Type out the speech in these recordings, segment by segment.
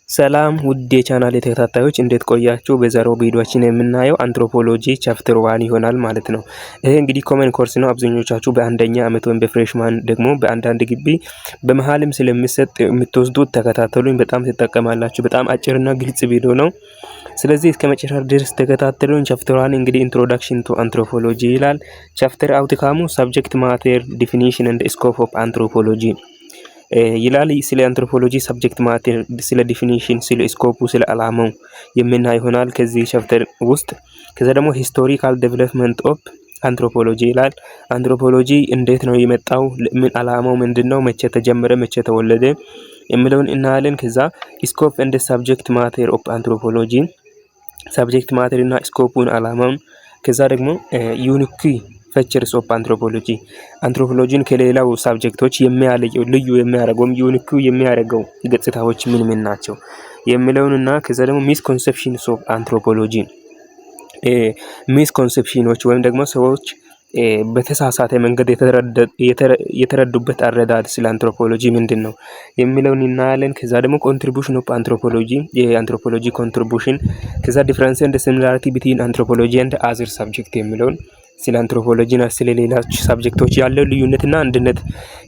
ሰላም ውድ የቻናል ተከታታዮች እንዴት ቆያችሁ? በዛሬው ቪዲዮአችን የምናየው አንትሮፖሎጂ ቻፕተር 1 ይሆናል ማለት ነው። ይሄ እንግዲህ ኮመን ኮርስ ነው። አብዛኞቻችሁ በአንደኛ አመት ወይም በፍሬሽማን ደግሞ በአንዳንድ ግቢ በመሃልም ስለሚሰጥ የምትወስዱት ተከታተሉኝ፣ በጣም ትጠቀማላችሁ። በጣም አጭርና ግልጽ ቪዲዮ ነው። ስለዚህ እስከ መጨረሻ ድረስ ተከታተሉኝ። ቻፕተር 1 እንግዲህ ኢንትሮዳክሽን ቱ አንትሮፖሎጂ ይላል። ቻፕተር አውትካሙ ሰብጀክት ማተር ዲፊኒሽን ኤንድ ስኮፕ ኦፍ አንትሮፖሎጂ ይላል። ስለ አንትሮፖሎጂ ሰብጀክት ማተር፣ ስለ ዲፊኒሽን፣ ስለ ስኮፑ፣ ስለ አላማው የምናይ ይሆናል ከዚህ ቻፕተር ውስጥ። ከዛ ደግሞ ሂስቶሪካል ዴቨሎፕመንት ኦፍ አንትሮፖሎጂ ይላል። አንትሮፖሎጂ እንዴት ነው የመጣው? ምን አላማው ምንድነው? መቼ ተጀመረ? መቼ ተወለደ? የሚለውን እናያለን። ከዛ ስኮፕ ኤንድ ሰብጀክት ማተር ኦፍ አንትሮፖሎጂ፣ ሰብጀክት ማተር እና ስኮፑን አላማውን። ከዛ ደግሞ ዩኒክ ፊቸርስ ኦፍ አንትሮፖሎጂ፣ አንትሮፖሎጂን ከሌላው ሳብጀክቶች የሚያለየው ልዩ የሚያደርገው ዩኒክ የሚያደርገው ገጽታዎች ምን ምን ናቸው የሚለውንና ከዛ ደግሞ ሚስኮንሰፕሽንስ ኦፍ አንትሮፖሎጂ፣ ሚስኮንሰፕሽኖች ወይም ደግሞ ሰዎች በተሳሳተ መንገድ የተረዱበት አረዳድ ስለ አንትሮፖሎጂ ምንድን ነው የሚለውን እናያለን። ከዛ ደግሞ ኮንትሪቢዩሽን ኦፍ አንትሮፖሎጂ፣ የአንትሮፖሎጂ ኮንትሪቢዩሽን፣ ከዛ ዲፈረንስ ኤንድ ሲሚላሪቲ ቢትዊን አንትሮፖሎጂ ኤንድ አዘር ሳብጀክት የሚለውን ስለ አንትሮፖሎጂና ስለ ሌሎች ሳብጀክቶች ያለው ልዩነትና አንድነት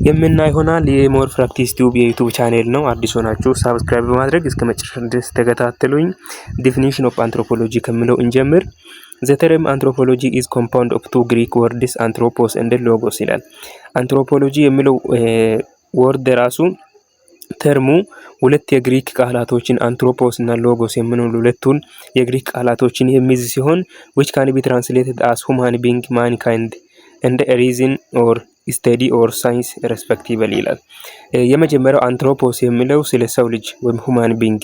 የምናይ ይሆናል። የሞር ፕራክቲስ ቲዩብ የዩቲዩብ ቻናል ነው። አዲስ ሆናችሁ ሰብስክራይብ በማድረግ እስከ መጨረሻ ድረስ ተከታተሉኝ። ዲፊኒሽን ኦፍ አንትሮፖሎጂ ከሚለው እንጀምር። ዘ ተርም አንትሮፖሎጂ ኢዝ ኮምፓውንድ ኦፍ ቱ ግሪክ ወርድስ አንትሮፖስ ኤንድ ሎጎስ ይላል። አንትሮፖሎጂ የሚለው ወርድ ራሱ ተርሙ ሁለት የግሪክ ቃላቶችን አንትሮፖስ እና ሎጎስ የሚሉ ሁለቱን የግሪክ ቃላቶችን የሚይዝ ሲሆን which can be translated as human being, mankind and a reason or study or science respectively ይላል። የመጀመሪያው አንትሮፖስ የሚለው ስለ ሰው ልጅ ወይም human being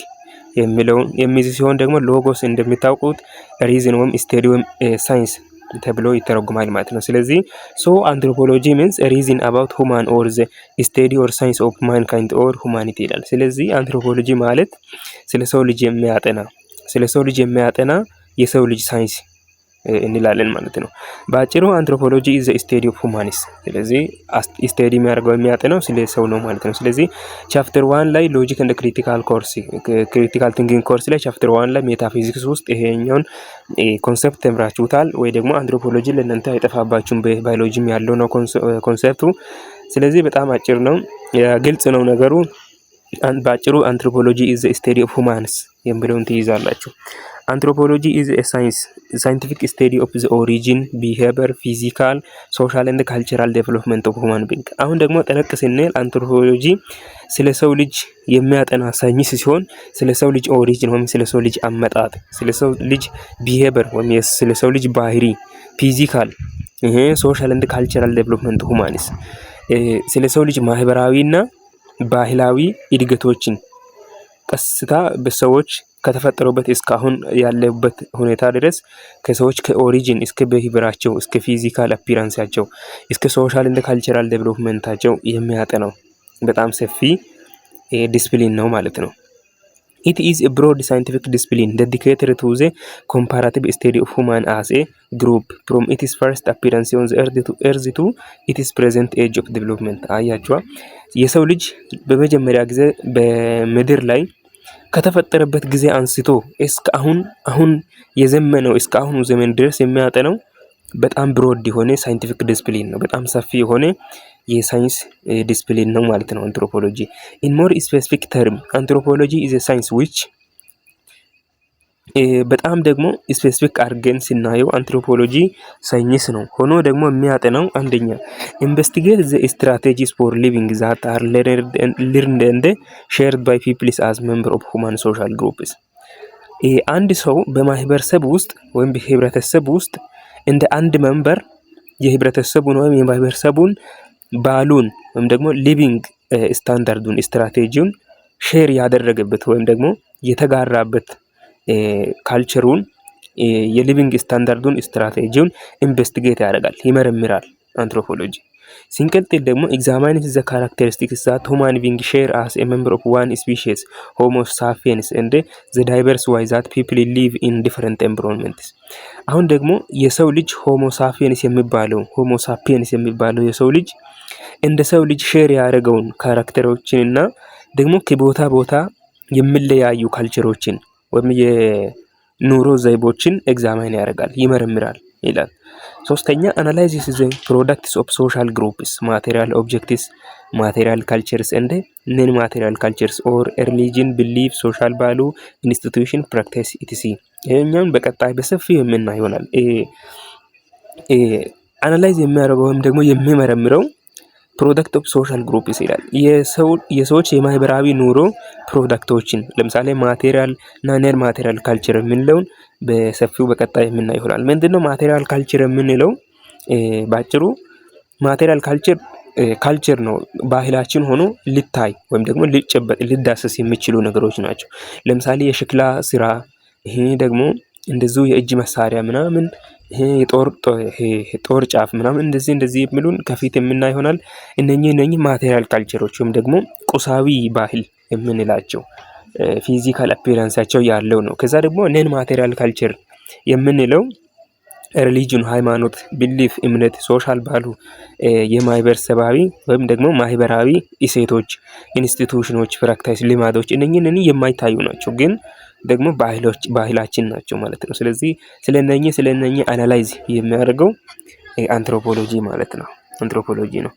የሚለውን የሚይዝ ሲሆን ደግሞ ሎጎስ እንደሚታወቁት ሪዝን ወይም ስተዲ ወይም ሳይንስ ተብሎ ይተረጉማል ማለት ነው። ስለዚህ አንትሮፖሎጂ means a reason about human or the study or science of mankind or humanity ይላል። ስለዚህ አንትሮፖሎጂ ማለት ስለ ሰው ልጅ የሚያጠና የሰው ልጅ ሳይንስ እንላለን ማለት ነው። በአጭሩ አንትሮፖሎጂ is the study of humans። ስለዚህ ስቴዲ የሚያጠናው ስለ ሰው ነው ማለት ነው። ስለዚህ ቻፕተር 1 ላይ ሎጂክ ኤንድ ክሪቲካል ቲንኪንግ ኮርስ ላይ ቻፕተር 1 ላይ ሜታፊዚክስ ውስጥ ይሄኛውን ኮንሰፕት ተምራችሁታል ወይ ደግሞ አንትሮፖሎጂ ለእናንተ አይጠፋባችሁም። በባዮሎጂም ያለው ነው ኮንሰፕቱ። ስለዚህ በጣም አጭር ነው፣ ግልጽ ነው ነገሩ። በአጭሩ አንትሮፖሎጂ is the study of humans የሚለውን ትይዛላችሁ። አንትሮፖሎጂ is a scientific study of the origin, behavior, physical, social and cultural development of human being። አሁን ደግሞ ጠለቅ ስንል አንትሮፖሎጂ ስለ ሰው ልጅ የሚያጠና ሳይንስ ሲሆን ስለ ሰው ልጅ ኦሪጂን ወይም ስለ ሰው ልጅ አመጣጥ፣ ስለ ሰው ልጅ behavior ወይም ስለ ሰው ልጅ ባህሪ፣ physical social and cultural development of humans፣ ስለ ሰው ልጅ ማህበራዊና ባህላዊ እድገቶችን ቀስታ በሰዎች ከተፈጠሩበት እስካሁን ያለበት ሁኔታ ድረስ ከሰዎች ከኦሪጂን እስከ ቢሄቪራቸው እስከ ፊዚካል አፒራንሳቸው እስከ ሶሻል እና ካልቸራል ዴቨሎፕመንታቸው የሚያጠናው በጣም ሰፊ ዲስፕሊን ነው ማለት ነው። It is a broad scientific discipline dedicated to the comparative study of human as a group from its first appearance on the earth to its present age of development። አያችዋ የሰው ልጅ በመጀመሪያ ጊዜ በምድር ላይ ከተፈጠረበት ጊዜ አንስቶ እስከ አሁን የዘመነው እስከ አሁኑ ዘመን ድረስ የሚያጠነው በጣም ብሮድ የሆነ ሳይንቲፊክ ዲስፕሊን ነው። በጣም ሰፊ የሆነ የሳይንስ ዲስፕሊን ነው ማለት ነው አንትሮፖሎጂ። in more specific term anthropology is a science which በጣም ደግሞ ስፔሲፊክ አድርገን ስናየው አንትሮፖሎጂ ሳይንስ ነው ሆኖ ደግሞ የሚያጠናው አንደኛ investigate the strategies for living that are learned and shared by people as member of human social groups። አንድ ሰው በማህበረሰብ ውስጥ ወይም በህብረተሰብ ውስጥ እንደ አንድ መንበር የህብረተሰቡን ወይም የማህበረሰቡን ባሉን ወይም ደግሞ ሊቪንግ ስታንዳርዱን ስትራቴጂውን ሼር ያደረገበት ወይም ደግሞ የተጋራበት ካልቸሩን የሊቪንግ ስታንዳርዱን ስትራቴጂውን ኢንቨስቲጌት ያደርጋል፣ ይመረምራል አንትሮፖሎጂ። ሲንቀጥል ደግሞ examine the characteristics that human beings share as a member of one species homo sapiens and the diverse ways that people live in different environments። አሁን ደግሞ የሰው ልጅ ሆሞ ሳፒየንስ የሚባለው የሰው ልጅ እንደ ሰው ልጅ ሼር ያደረገውን ካራክተሮችንና ደግሞ ከቦታ ቦታ የሚለያዩ ካልቸሮችን ወይም የኑሮ ዘይቤዎችን ኤግዛማይን ያደርጋል፣ ይመረምራል ይላል። ሶስተኛ አናላይዚስ ዘ ፕሮዳክትስ ኦፍ ሶሻል ግሩፕስ ማቴሪያል ኦብጀክቲቭስ ማቴሪያል ካልቸርስ እንደ ነን ማቴሪያል ካልቸርስ ኦር ሪሊጅን ቢሊፍ ሶሻል ቫሉ ኢንስቲትዩሽን ፕራክቲስ ኢቲሲ። ይሄኛውን በቀጣይ በሰፊው የምናየው ይሆናል። አናላይዝ የሚያደርገው ወይም ደግሞ የሚመረምረው ፕሮዳክት ኦፍ ሶሻል ግሩፕስ ይላል። የሰዎች የማህበራዊ ኑሮ ፕሮዳክቶችን ለምሳሌ ማቴሪያል እና ነን ማቴሪያል ካልቸር የምንለውን በሰፊው በቀጣይ የምናየው ይሆናል። ምንድነው ማቴሪያል ካልቸር የምንለው? ባጭሩ ማቴሪያል ካልቸር ነው፣ ባህላችን ሆኖ ሊታይ ወይም ደግሞ ሊጨበጥ ሊዳሰስ የሚችሉ ነገሮች ናቸው። ለምሳሌ የሸክላ ስራ፣ ይሄ ደግሞ እንደዚሁ የእጅ መሳሪያ ምናምን፣ ይሄ የጦር ጫፍ ምናምን እንደዚህ የሚሉን ከፊት የምናይ ይሆናል። እነኚህ ማቴሪያል ካልቸሮች ወይም ደግሞ ቁሳዊ ባህል የምንላቸው ፊዚካል አፒራንሳቸው ያለው ነው። ከዛ ደግሞ ነን ማቴሪያል ካልቸር የምንለው ሪሊጅን ሃይማኖት፣ ቢሊፍ እምነት፣ ሶሻል ባሉ የማህበረሰባዊ ወይም ደግሞ ማህበራዊ እሴቶች፣ ኢንስቲትዩሽኖች፣ ፕራክቲስ ልማዶች እነኚህ የማይታዩ ናቸው፣ ግን ደግሞ ባህላችን ናቸው ማለት ነው። ስለዚህ ስለነኚህ አናላይዝ የሚያደርገው አንትሮፖሎጂ ማለት ነው። አንትሮፖሎጂ ነው።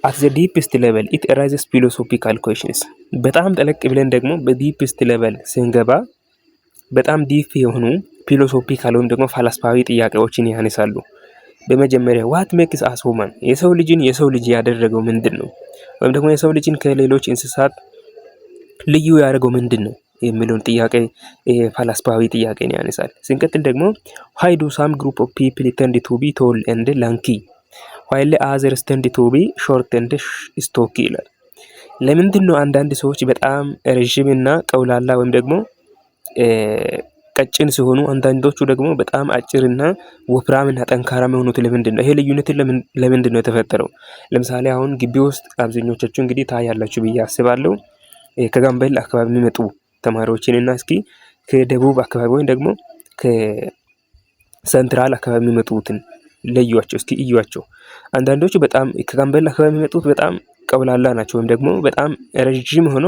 at the deepest level it arises philosophical questions። በጣም ጠለቅ ብለን ደግሞ በዲፕስት ሌቨል ስንገባ በጣም ዲፕ የሆኑ ፊሎሶፊካል ወይም ደግሞ ፈላስፋዊ ጥያቄዎችን ያነሳሉ። በመጀመሪያ ዋት ሜክስ አስ ሁማን፣ የሰው ልጅ ያደረገው ምንድን ነው? ወይም ደግሞ የሰው ልጅን ከሌሎች እንስሳት ልዩ ያደረገው ምንድን ነው የሚለውን ጥያቄ ፈላስፋዊ ጥያቄን ያነሳል። ስንቀጥል ደግሞ why do some group of people tend to be tall and lanky while others tend to be short and stocky ይላል። ለምንድን ነው አንዳንድ ሰዎች በጣም ረዥምና ቀውላላ ወይም ደግሞ ቀጭን ሲሆኑ አንዳንዶቹ ደግሞ በጣም አጭርና ወፍራምና ጠንካራ የሆኑት ለምንድን ነው? ይሄ ልዩነት ለምንድን ነው የተፈጠረው? ለምሳሌ አሁን ግቢ ውስጥ አብዛኞቻችሁ እንግዲህ ታያላችሁ ብዬ አስባለሁ። ከጋምቤላ አካባቢ የሚመጡ ተማሪዎችን እና እስኪ ከደቡብ አካባቢ ወይም ደግሞ ከሰንትራል አካባቢ የሚመጡትን ለዩዋቸው፣ እስኪ እዩዋቸው። አንዳንዶቹ በጣም ከጋምቤላ አካባቢ የሚመጡት በጣም ቀውላላ ናቸው ወይም ደግሞ በጣም ረዥም ሆኖ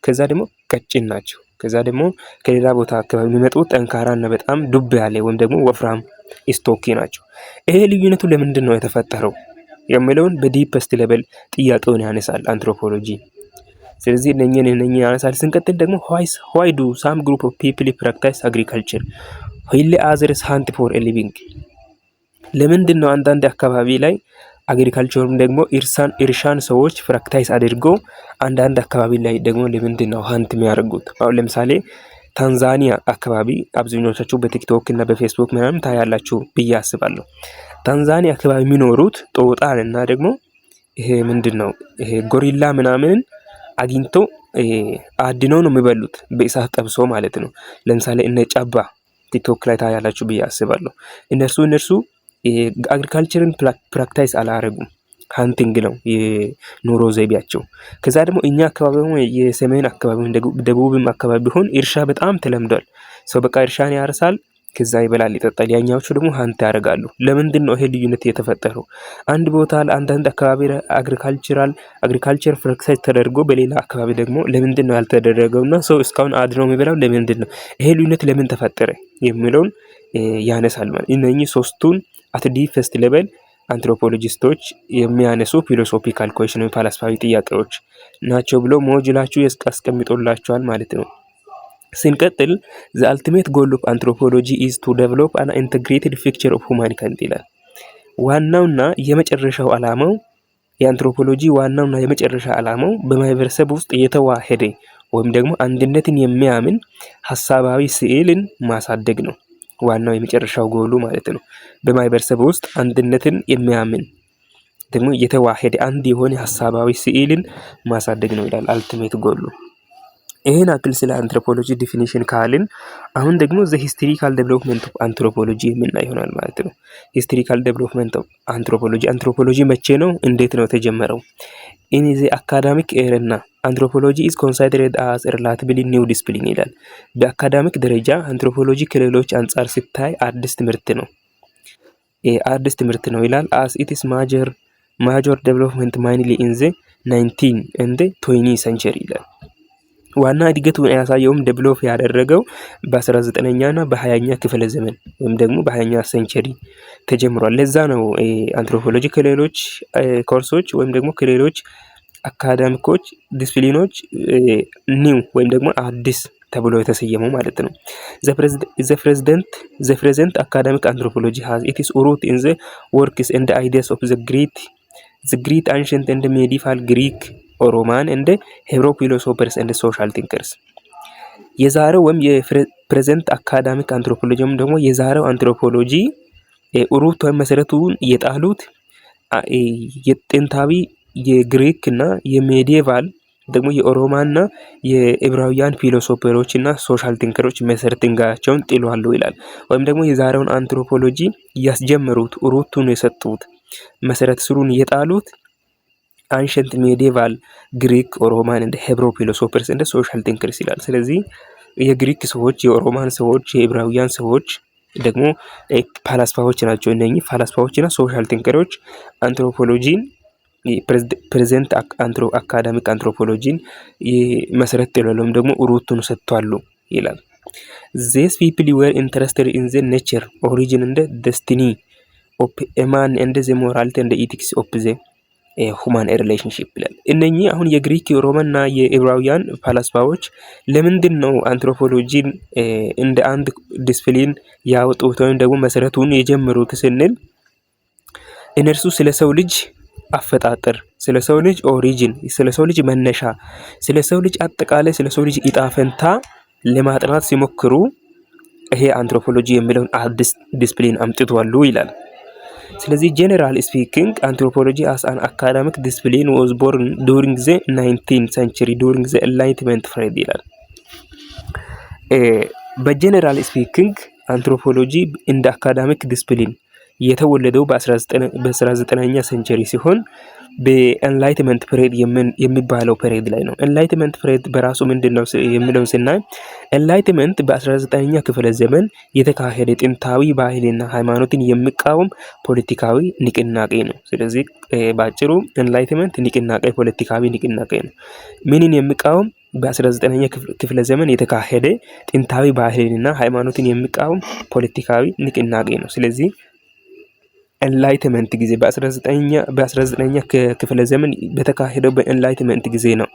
ከዛ ደግሞ ቀጭን ናቸው። ከዛ ደግሞ ከሌላ ቦታ አካባቢ የሚመጡት ጠንካራና በጣም ዱብ ያለ ወይም ደግሞ ወፍራም ስቶኪ ናቸው። ይሄ ልዩነቱ ለምንድን ነው የተፈጠረው የሚለውን በዲፕስት ሌቨል ጥያቄውን ያነሳል አንትሮፖሎጂ። ስለዚህ እነኚህ ያነሳል። ስንቀጥል ደግሞ why do some group of people practice agriculture while others hunt for a living። ለምንድን ነው አንዳንድ አካባቢ ላይ አግሪካልቸርም ደግሞ እርሻን ሰዎች ፕራክቲስ አድርገው አንዳንድ አካባቢ ላይ ደግሞ ለምንድን ነው ሀንት የሚያደርጉት? አሁን ለምሳሌ ታንዛኒያ አካባቢ አብዛኞቻችሁ በቲክቶክ እና በፌስቡክ ምናምን ታያላችሁ ብዬ አስባለሁ። ታንዛኒያ አካባቢ የሚኖሩት ጦጣን እና ደግሞ ይሄ ምንድነው ይሄ ጎሪላ ምናምን አግኝቶ አድነው ነው የሚበሉት፣ በእሳት ጠብሶ ማለት ነው። ለምሳሌ እነ ጫባ ቲክቶክ ላይ ታያላችሁ ብዬ አስባለሁ። እነርሱ አግሪካልቸርን ፕራክቲስ አላረጉም፣ ሃንቲንግ ነው የኑሮ ዘይቤያቸው። ከዛ ደግሞ እኛ አካባቢ የሰሜን አካባቢ ደቡብም አካባቢ ቢሆን እርሻ በጣም ተለምዷል። ሰው በቃ እርሻን ያርሳል፣ ከዛ ይበላል ይጠጣል። ያኛዎቹ ደግሞ ሃንት ያደርጋሉ። ለምንድን ነው ይሄ ልዩነት የተፈጠረው? አንድ ቦታ አንዳንድ አካባቢ አግሪካልቸር ፕራክቲስ ተደርጎ በሌላ አካባቢ ደግሞ ለምንድን ነው ያልተደረገውና ሰው እስካሁን አድነው የሚበላው ለምንድን ነው? ይሄ ልዩነት ለምን ተፈጠረ የሚለውን ያነሳል ማለት። እነኚህ ሶስቱን አት ዲፕስት ሌቨል አንትሮፖሎጂስቶች የሚያነሱ ፊሎሶፊካል ኩዌሽን ወይም ፈላስፋዊ ጥያቄዎች ናቸው ብሎ ሞጁላችሁ ያስቀምጦላችኋል ማለት ነው። ስንቀጥል the ultimate goal of anthropology is to develop an integrated picture of humankind ይላል። ዋናውና የመጨረሻው ዓላማው የአንትሮፖሎጂ ዋናውና የመጨረሻ ዓላማው በማህበረሰብ ውስጥ የተዋሄደ ወይም ደግሞ አንድነትን የሚያምን ሐሳባዊ ስዕልን ማሳደግ ነው። ዋናው የመጨረሻው ጎሉ ማለት ነው። በማህበረሰብ ውስጥ አንድነትን የሚያምን ደግሞ የተዋሄደ አንድ የሆነ ሐሳባዊ ስዕልን ማሳደግ ነው ይላል አልቲሜት ጎሉ። ይሄን አክል ስለ አንትሮፖሎጂ ዲፊኒሽን ካልን አሁን ደግሞ ዘ ሂስቶሪካል ዴቨሎፕመንት ኦፍ አንትሮፖሎጂ የምናይ ይሆናል ማለት ነው። ሂስቶሪካል ዴቨሎፕመንት ኦፍ አንትሮፖሎጂ መቼ ነው እንዴት ነው የተጀመረው? ኢን ዘ አካዳሚክ ኤራና አንትሮፖሎጂ ኢዝ ኮንሲደርድ አስ ሪላቲቭሊ ኒው ዲስፕሊን ይላል። በአካዳሚክ ደረጃ አንትሮፖሎጂ ከሌሎች አንጻር ሲታይ አዲስ ትምህርት ነው ይላል። አስ ኢትስ ማጆር ዴቨሎፕመንት ማይንሊ ኢን ዘ 19 and 20 ሴንቸሪ ይላል። ዋና እድገቱን ያሳየውም ዴቨሎፕ ያደረገው በ19ኛ እና በ20ኛ ክፍለ ዘመን ወይም ደግሞ በ20ኛ ሴንቸሪ ተጀምሯል። ለዛ ነው አንትሮፖሎጂ ከሌሎች ኮርሶች ወይም ደግሞ ከሌሎች አካዳሚኮች ዲስፕሊኖች ኒው ወይም ደግሞ አዲስ ተብሎ የተሰየመው ማለት ነው። ዘ ፕሬዘንት አካዳሚክ አንትሮፖሎጂ ሃዝ ኢትስ ሩት ኢን ዘ ወርክስ ኤንድ አይዲያስ ኦፍ ዘ ግሪት አንሸንት ኤንድ ሜዲቫል ግሪክ ሮማን እንደ ሄብሮ ፊሎሶፈርስ እንደ ሶሻል ቲንከርስ። የዛሬው ወይም የፕሬዘንት አካዳሚክ አንትሮፖሎጂ ወይም ደግሞ የዛሬው አንትሮፖሎጂ ሩት ወይም መሰረቱን የጣሉት የጥንታዊ የግሪክ እና የሜዲቫል ደግሞ የኦሮማና የዕብራውያን ፊሎሶፈሮች እና ሶሻል ቲንከሮች መሰረት ድንጋያቸውን ጥለዋል ይላል። ወይም ደግሞ የዛሬውን አንትሮፖሎጂ ያስጀመሩት ሩቱን የሰጡት መሰረት ስሩን የጣሉት አንሸንት ሜዲቫል ግሪክ ሮማን እንደ ሄብሮ ፊሎሶፈርስ እንደ ሶሻል ቲንከርስ ይላል። ስለዚህ የግሪክ ሰዎች፣ የሮማን ሰዎች፣ የዕብራውያን ሰዎች ደግሞ ፋላስፋዎች ናቸው። እነኚህ ፋላስፋዎችና ሶሻል ቲንከሮች አንትሮፖሎጂን ፕሬዘንት አካዳሚክ አንትሮፖሎጂን መሰረት ጥለውም ደግሞ ሩቱን ሰጥቷሉ ይላል። ዚስ ፒፕል ዌር ኢንተረስትድ ኢን ዘ ኔቸር ኦሪጂን እንደ ደስቲኒ ኦፍ ኤማን እንደ ዘ ሞራሊቲ እንደ ኢቲክስ ኦፍ ዘ ሁማን ሪሌሽንሺፕ ይላል። እነኚህ አሁን የግሪክ የሮማንና የዕብራውያን ፋላስፋዎች ለምንድን ነው አንትሮፖሎጂን እንደ አንድ ዲስፕሊን ያወጡት ወይም ደግሞ መሰረቱን የጀመሩት ስንል እነርሱ ስለ ሰው ልጅ አፈጣጠር፣ ስለ ሰው ልጅ ኦሪጂን፣ ስለ ሰው ልጅ መነሻ፣ ስለ ሰው ልጅ አጠቃላይ ስለ ሰው ልጅ ዕጣ ፈንታ ለማጥናት ሲሞክሩ ይሄ አንትሮፖሎጂ የሚለውን አዲስ ዲስፕሊን አምጥቷሉ ይላል። ስለዚህ ጀነራል ስፒኪንግ አንትሮፖሎጂ አስ አን አካዳሚክ ዲስፕሊን ዋዝ ቦርን ዱሪንግ ዘ 19th century ዱሪንግ ዘ ኤንላይትመንት ፒሪድ ይላል። በጀነራል ስፒኪንግ አንትሮፖሎጂ እንደ አካዳሚክ ዲስፕሊን የተወለደው በ19ኛ ሴንቸሪ ሲሆን በኤንላይትመንት ፒሪድ የሚባለው ፒሪድ ላይ ነው። ኤንላይትመንት ፒሪድ በራሱ ምንድነው የሚለውን ስናይ ኤንላይትመንት በ19ኛ ክፍለ ዘመን የተካሄደ ጥንታዊ ባህልና ሃይማኖትን የሚቃወም ፖለቲካዊ ንቅናቄ ነው። ስለዚህ ባጭሩ ኤንላይትመንት ንቅናቄ፣ ፖለቲካዊ ንቅናቄ ነው። ምንን የሚቃወም? በ19ኛ ክፍለ ዘመን የተካሄደ ጥንታዊ ባህልና ሃይማኖትን የሚቃወም ፖለቲካዊ ንቅናቄ ነው። ስለዚህ ኤንላይትመንት ጊዜ በ19ኛ ክፍለ ዘመን በተካሄደው በኤንላይትመንት ጊዜ ነው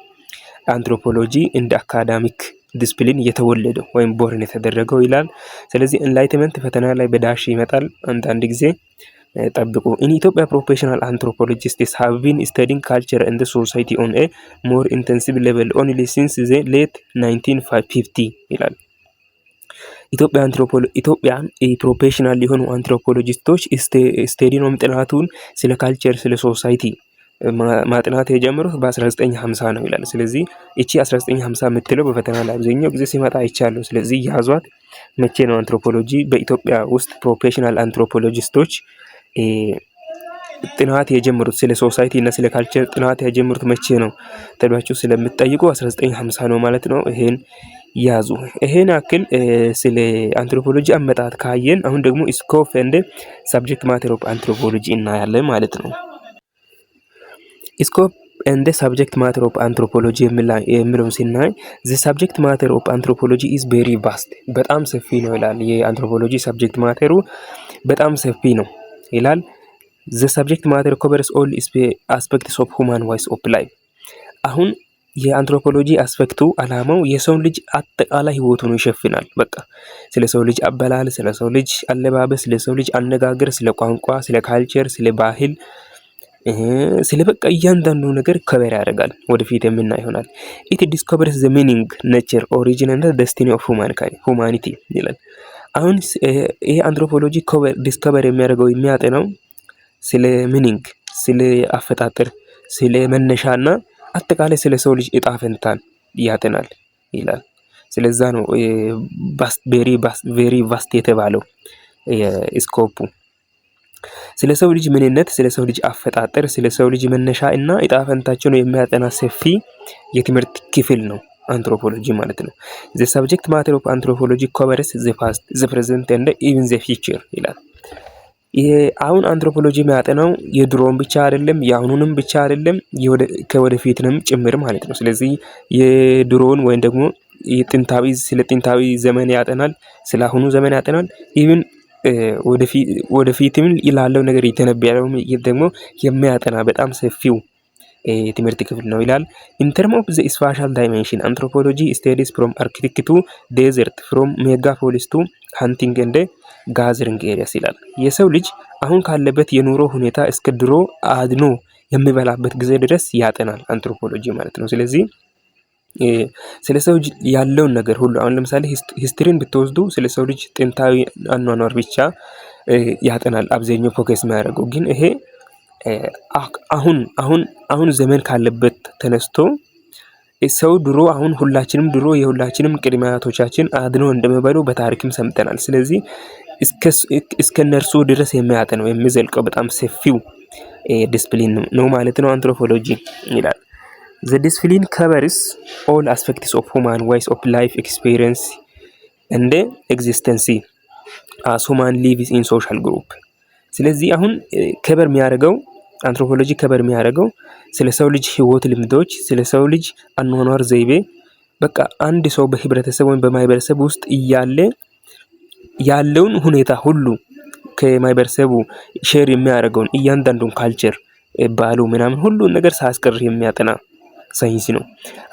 አንትሮፖሎጂ እንደ አካዳሚክ ዲስፕሊን የተወለደው ወይም ቦርን የተደረገው ይላል። ስለዚህ ኤንላይትመንት ፈተና ላይ በዳሽ ይመጣል አንዳንድ ጊዜ ጠብቁ። ኢን ኢትዮጵያ ፕሮፌሽናል አንትሮፖሎጂስትስ ሃቭ ቢን ስተዲንግ ካልቸር ኤንድ ሶሳይቲ ኦን ኤ ሞር ኢንተንሲቭ ሌቨል ኦንሊ ሲንስ ዘ ሌት 1950 ይላል። ኢትዮጵያን ፕሮፌሽናል የሆኑ አንትሮፖሎጂስቶች ስቴዲኖም ጥናቱን ስለ ካልቸር ስለ ሶሳይቲ ማጥናት የጀመሩት በ1950 ነው ይላል። ስለዚህ እቺ 1950 የምትለው በፈተና ላይ አብዛኛው ጊዜ ሲመጣ አይቻለሁ። ስለዚህ ያዟት። መቼ ነው አንትሮፖሎጂ በኢትዮጵያ ውስጥ ፕሮፌሽናል አንትሮፖሎጂስቶች ጥናት የጀመሩት ስለ ሶሳይቲ እና ስለ ካልቸር ጥናት የጀመሩት መቼ ነው ተብላችሁ ስለምትጠይቁ 1950 ነው ማለት ነው። ይሄን ያዙ። ይሄን አክል ስለ አንትሮፖሎጂ አመጣጥ ካየን አሁን ደግሞ ስኮፕ ኤንድ ሰብጀክት ማተር ኦፍ አንትሮፖሎጂ እናያለን ማለት ነው። ስኮፕ ኤንድ ሰብጀክት ማተር ኦፍ አንትሮፖሎጂ የሚለውን ስናይ ዘ ሰብጀክት ማተር ኦፍ አንትሮፖሎጂ ኢዝ ቬሪ ቫስት፣ በጣም ሰፊ ነው ይላል። የአንትሮፖሎጂ ሰብጀክት ማተሩ በጣም ሰፊ ነው ይላል። ዘ ሰብጀክት ማተር ኮቨርስ ኦል አስፔክትስ ኦፍ ሁማን ዋይስ ኦፍ ላይፍ። አሁን የአንትሮፖሎጂ አስፔክቱ አላማው የሰው ልጅ አጠቃላይ ህይወቱን ይሸፍናል። በቃ ስለ ሰው ልጅ አበላል፣ ስለ ሰው ልጅ አለባበስ፣ ስለ ሰው ልጅ አነጋገር፣ ስለ ቋንቋ፣ ስለ ካልቸር፣ ስለ ባህል፣ ስለ በቃ እያንዳንዱ ነገር ከበር ያደርጋል። ወደፊት የምናይ ይሆናል። ኢት ዲስኮቨርስ ዘ ሚኒንግ ኔቸር ኦሪጂን ኤንድ ዴስቲኒ ኦፍ ሁማኒቲ ይላል። አሁን ይሄ አንትሮፖሎጂ ዲስኮቨር የሚያጠናው ስለ ሚኒንግ፣ ስለ አፈጣጠር፣ ስለ መነሻና አጠቃላይ ስለ ሰው ልጅ እጣ ፈንታን ያጠናል ይላል። ስለዛ ነው ቬሪ ቫስት የተባለው ስኮፑ። ስለ ሰው ልጅ ምንነት፣ ስለ ሰው ልጅ አፈጣጠር፣ ስለ ሰው ልጅ መነሻ እና እጣ ፈንታቸውን የሚያጠና ሰፊ የትምህርት ክፍል ነው አንትሮፖሎጂ ማለት ነው። ዘ ሰብጀክት ማተር ኦፍ አንትሮፖሎጂ ኮቨርስ ዘ ፓስት ዘ ፕሬዘንት ኤንድ ኢቭን ዘ ፊውቸር ይላል። አሁን አንትሮፖሎጂ የሚያጠናው የድሮውን ብቻ አይደለም፣ የአሁኑንም ብቻ አይደለም፣ ከወደፊትንም ጭምር ማለት ነው። ስለዚህ የድሮውን ወይም ደግሞ ስለ ጥንታዊ ዘመን ያጠናል፣ ስለ አሁኑ ዘመን ያጠናል። ኢቭን ወደፊትም ላለው ነገር የተነበየው ደግሞ የሚያጠና በጣም ሰፊው ትምህርት ክፍል ነው ይላል። ኢን ተርም ኦፍ ዘ ስፓሻል ዳይሜንሽን አንትሮፖሎጂ ስቴዲስ ፍሮም አርክቲክ ቱ ዴዘርት ፍሮም ሜጋፖሊስ ቱ ሃንቲንግ ኤንድ ጋዘሪንግ ኤሪያስ ይላል። የሰው ልጅ አሁን ካለበት የኑሮ ሁኔታ እስከ ድሮ አድኖ የሚበላበት ጊዜ ድረስ ያጠናል አንትሮፖሎጂ ማለት ነው። ስለዚህ ስለ ሰው ልጅ ያለውን ነገር ሁሉ አሁን ለምሳሌ ሂስትሪን ብትወስዱ ስለ ሰው ልጅ ጥንታዊ አኗኗር ብቻ ያጠናል አብዛኛው ፎከስ የሚያደርገው። ግን ይሄ አሁን ዘመን ካለበት ተነስቶ ሰው ድሮ አሁን ሁላችንም ድሮ የሁላችንም ቅድመ አያቶቻችን አድነው እንደሚበሉ በታሪክም ሰምተናል። ስለዚህ እስከ እነርሱ ድረስ የሚያጠናው የሚዘልቀው በጣም ሰፊው ዲስፕሊን ነው ማለት ነው አንትሮፖሎጂ ይላል። The discipline covers all aspects of human ways of life experience and existence as human lives in social group። ስለዚህ አሁን ከበር የሚያደርገው አንትሮፖሎጂ ከበር የሚያደርገው ስለ ሰው ልጅ ህይወት ልምዶች፣ ስለ ሰው ልጅ አኗኗር ዘይቤ፣ በቃ አንድ ሰው በህብረተሰብ ወይም በማህበረሰብ ውስጥ እያለ ያለውን ሁኔታ ሁሉ ከማህበረሰቡ ሼር የሚያደርገውን እያንዳንዱን ካልቸር ባሉ ምናምን ሁሉን ነገር ሳያስቀር የሚያጠና ሳይንስ ነው።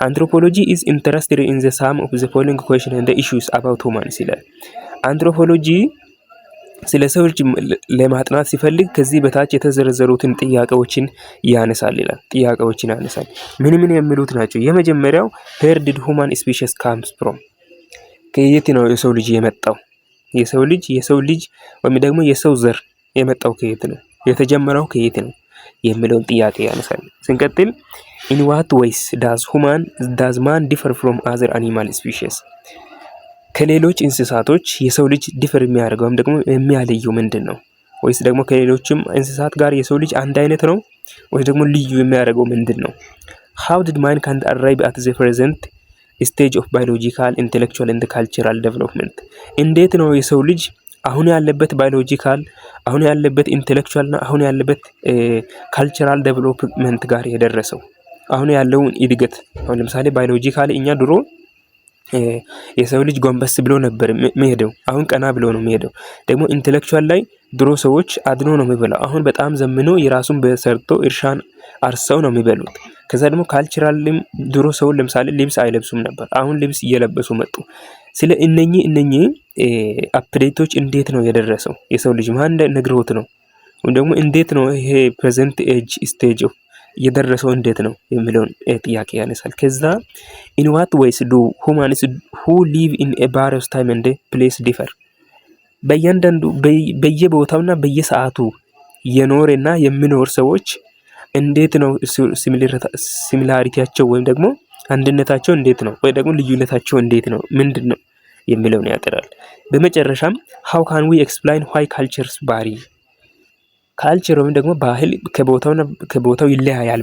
አንትሮፖሎጂ is interested in the sum of the following questions and the issues about humans ይላል። አንትሮፖሎጂ ስለ ሰው ልጅ ለማጥናት ሲፈልግ ከዚህ በታች የተዘረዘሩትን ጥያቄዎችን ያነሳል ይላል። ጥያቄዎችን ያነሳል። ምን የሚሉት ናቸው? የመጀመሪያው where did human species comes from? ከየት ነው የሰው ልጅ የመጣው? የሰው ልጅ ወይም ደግሞ የሰው ዘር የመጣው ከየት ነው? የተጀመረው ከየት ነው የሚለውን ጥያቄ ያነሳል። ስንቀጥል in what ways does man differ from other animal species? ከሌሎች እንስሳቶች የሰው ልጅ ዲፈር የሚያደርገው ወይም ደግሞ የሚያለየው ምንድን ነው? ወይስ ደግሞ ከሌሎችም እንስሳት ጋር የሰው ልጅ አንድ አይነት ነው? ወይስ ደግሞ ልዩ የሚያደርገው ምንድን ነው? how did mankind arrive at the present stage of biological, intellectual and cultural development? እንዴት ነው የሰው ልጅ አሁን ያለበት ባዮሎጂካል፣ አሁን ያለበት ኢንተሌክቹዋል እና አሁን ያለበት ካልቸራል ዴቨሎፕመንት ጋር የደረሰው? አሁን ያለውን እድገት አሁን ለምሳሌ ባዮሎጂካሊ እኛ ድሮ የሰው ልጅ ጎንበስ ብሎ ነበር የሚሄደው፣ አሁን ቀና ብሎ ነው የሚሄደው። ደግሞ ኢንተሌክቹዋል ላይ ድሮ ሰዎች አድኖ ነው የሚበላው፣ አሁን በጣም ዘምኖ የራሱን በሰርቶ እርሻን አርሰው ነው የሚበሉት። ከዛ ደግሞ ካልቸራልም ድሮ ሰው ለምሳሌ ልብስ አይለብሱም ነበር፣ አሁን ልብስ እየለበሱ መጡ። ስለ እነኚህ አፕዴቶች እንዴት ነው የደረሰው የሰው ልጅ ማን ነግሮት ነው? ወይም ደግሞ እንዴት ነው ይሄ ፕሬዘንት ኤጅ ስቴጅ የደረሰው እንዴት ነው የሚለውን ጥያቄ ያነሳል። ከዛ in what ways do humans who live in a various time and place differ? በእያንዳንዱ በየቦታውና በየሰዓቱ የኖረና የሚኖር ሰዎች እንዴት ነው ሲሚላሪቲያቸው ወይም ደግሞ አንድነታቸው እንዴት ነው ወይ ደግሞ ልዩነታቸው እንዴት ነው ምንድን ነው የሚለውን ያጠራል። በመጨረሻም how can we explain why cultures vary? ካልቸር ወይም ደግሞ ባህል ከቦታው ይለያያል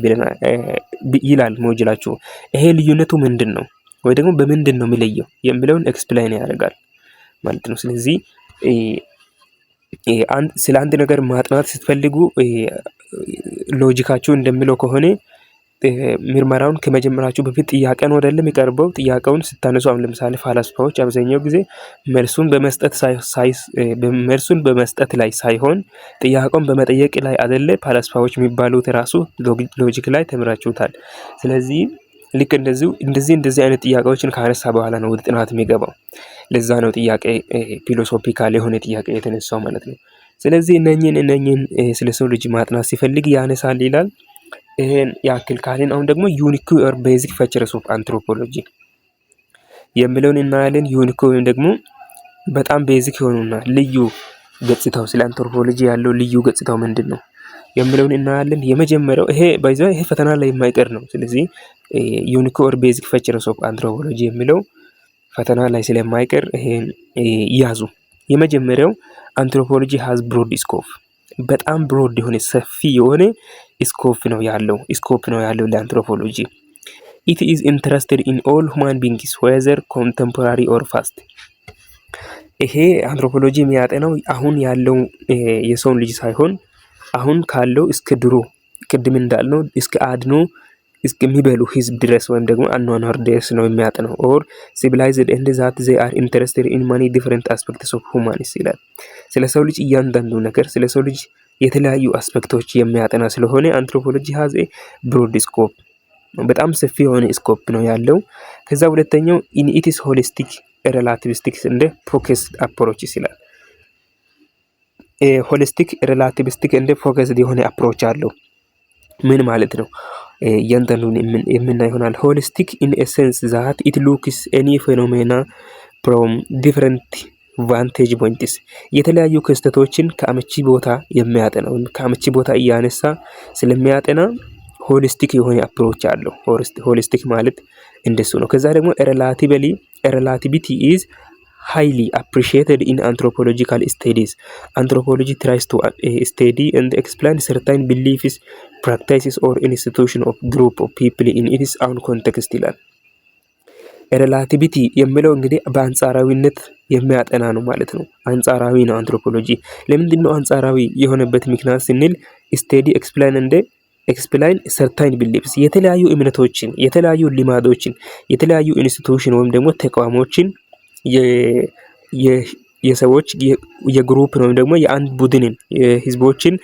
ይላል ሞጁላችሁ። ይሄ ልዩነቱ ምንድን ነው ወይ ደግሞ በምንድን ነው የሚለየው የሚለውን ኤክስፕላይን ያደርጋል ማለት ነው። ስለዚህ ስለ አንድ ነገር ማጥናት ስትፈልጉ ሎጂካችሁ እንደሚለው ከሆነ ምርመራውን ከመጀመራችሁ በፊት ጥያቄ ነው አይደለም የሚቀርበው። ጥያቄውን ስታነሱ አሁን ለምሳሌ ፋላስፋዎች አብዛኛው ጊዜ መልሱን በመስጠት ላይ ሳይሆን ጥያቄውን በመጠየቅ ላይ አይደለ ፋላስፋዎች የሚባሉት ራሱ ሎጂክ ላይ ተምራችሁታል። ስለዚህ ልክ እንደዚህ አይነት ጥያቄዎችን ካነሳ በኋላ ነው ወደ ጥናት የሚገባው። ለዛ ነው ጥያቄ ፊሎሶፊካል የሆነ ጥያቄ የተነሳው ማለት ነው። ስለዚህ እነኚህን ስለ ሰው ልጅ ማጥናት ሲፈልግ ያነሳል ይላል። ይሄን ያክል ካልን አሁን ደግሞ ዩኒክ ኦር ቤዚክ ፊቸርስ ኦፍ አንትሮፖሎጂ የሚለውን እናያለን። ዩኒክ ወይም ደግሞ በጣም ቤዚክ የሆኑና ልዩ ገጽታው ስለ አንትሮፖሎጂ ያለው ልዩ ገጽታው ምንድን ነው የሚለውን እናያለን። የመጀመሪያው ይሄ ፈተና ላይ የማይቀር ነው። ስለዚህ ዩኒክ ኦር ቤዚክ ፊቸርስ ኦፍ አንትሮፖሎጂ የሚለው ፈተና ላይ ስለማይቀር ይሄን ያዙ። የመጀመሪያው አንትሮፖሎጂ ሃዝ ብሮድ ስኮፕ፣ በጣም ብሮድ የሆነ ሰፊ የሆነ ስኮፕ ነው ያለው ለአንትሮፖሎጂ። ኢት ኢዝ ኢንትረስትድ ኢን ኦል ሁማን ቢንግስ ዌዘር ኮንቴምፖራሪ ኦር ፓስት። ይሄ አንትሮፖሎጂ የሚያጠናው አሁን ያለው የሰውን ልጅ ሳይሆን አሁን ካለው እስከ ድሮ ቅድም እንዳልነው እስከ አድኖ እስከሚበሉ ህዝብ ድረስ ወይም ደግሞ አኗኗር ድረስ ነው የሚያጠናው። ኦር ሲቪላይዝድ ኤንድ ዛት ዜ አር ኢንተረስትድ ኢን ማኒ ዲፈረንት አስፔክትስ ኦፍ ሁማኒስ ይላል። ስለ ሰው ልጅ እያንዳንዱ ነገር ስለ ሰው ልጅ የተለያዩ አስፔክቶች የሚያጠና ስለሆነ አንትሮፖሎጂ ሃዝ ኤ ብሮድ ስኮፕ፣ በጣም ሰፊ የሆነ ስኮፕ ነው ያለው። ከዛ ሁለተኛው ኢን ኢትስ ሆሊስቲክ ሬላቲቪስቲክስ እንደ ፎከስድ አፕሮችስ ይላል። ሆሊስቲክ ሬላቲቪስቲክ እንደ ፎከስድ የሆነ አፕሮች አለው። ምን ማለት ነው? እያንዳንዱን የምናይ ይሆናል። ሆሊስቲክ ኢን ኤሰንስ ዛት ኢት ሉክስ ኤኒ ፌኖሜና ፍሮም ዲፍረንት ቫንቴጅ ፖይንትስ፣ የተለያዩ ክስተቶችን ከአመቺ ቦታ የሚያጠና ወይም ከአመቺ ቦታ እያነሳ ስለሚያጠና ሆሊስቲክ የሆነ አፕሮች አለው። ሆሊስቲክ ማለት እንደሱ ነው። ከዛ ደግሞ ሬላቲቪቲ ኢዝ highly appreciated in anthropological studies. Anthropology tries to study and explain certain beliefs, practices or institution of group of people in its own context ይላል። ሬላቲቪቲ የሚለው እንግዲህ በአንጻራዊነት የሚያጠና ነው ማለት ነው። አንጻራዊ ነው አንትሮፖሎጂ። ለምንድን ነው አንጻራዊ የሆነበት ምክንያት ስንል ስቴዲ ኤክስፕላይን ሰርታይን ቢሊፍስ፣ የተለያዩ እምነቶችን፣ የተለያዩ ልማዶችን፣ የተለያዩ ኢንስቲትዩሽን ወይም ደግሞ ተቋሞችን የሰዎች የግሩፕ ነው ደግሞ የአንድ ቡድንን የህዝቦችን